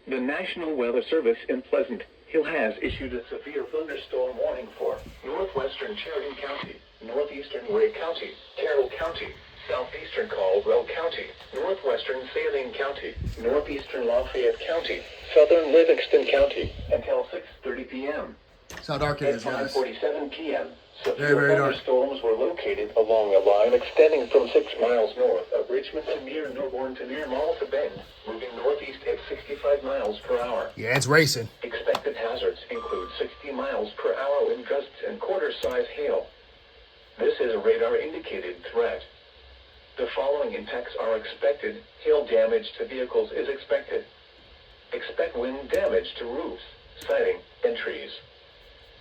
The National Weather Service in Pleasant Hill has issued a severe thunderstorm warning for northwestern Sheridan County, northeastern Wake County, Carroll County, southeastern Caldwell County, northwestern Saline County, northeastern Lafayette County, southern Livingston County, until 6:30 p.m. That's how dark it is, At guys. 5:47 p.m., Very, severe very dark. thunderstorms were located along a line extending from 6 miles north of Richmond to near Norborn to near Malta Bend, moving northeast at 65 miles per hour. Yeah, it's racing. Expected hazards include 60 miles per hour wind gusts and quarter-size hail. This is a radar-indicated threat. The following impacts are expected. Hail damage to vehicles is expected. Expect wind damage to roofs, siding, and trees.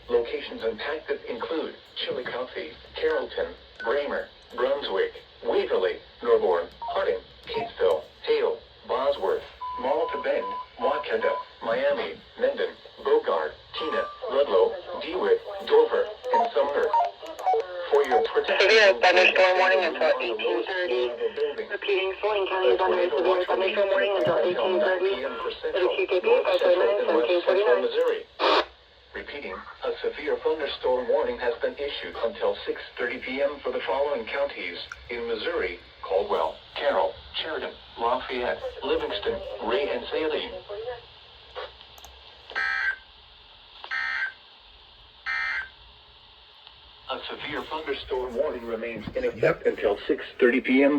Locations impacted include Chillicothe, Carrollton, Bramer, Brunswick, Waverly, Norborn, Harding, Catesville, Hale, Bosworth, Malta Bend, Waukegan, Miami, Mendon, Bogart, Tina, Ludlow, DeWitt, Dover, and Sumner. For your protection, Severe thunderstorm warning until 18:30. Repeating, Saline County is under a severe thunderstorm warning until 18:30. WQKB 549-1749. Missouri. Repeating, a severe thunderstorm warning has been issued until 6:30 p.m. for the following counties in Missouri: Caldwell, Carroll, Sheridan, Lafayette, Livingston, Ray, and Saline. A severe thunderstorm warning remains in effect until 6:30 p.m.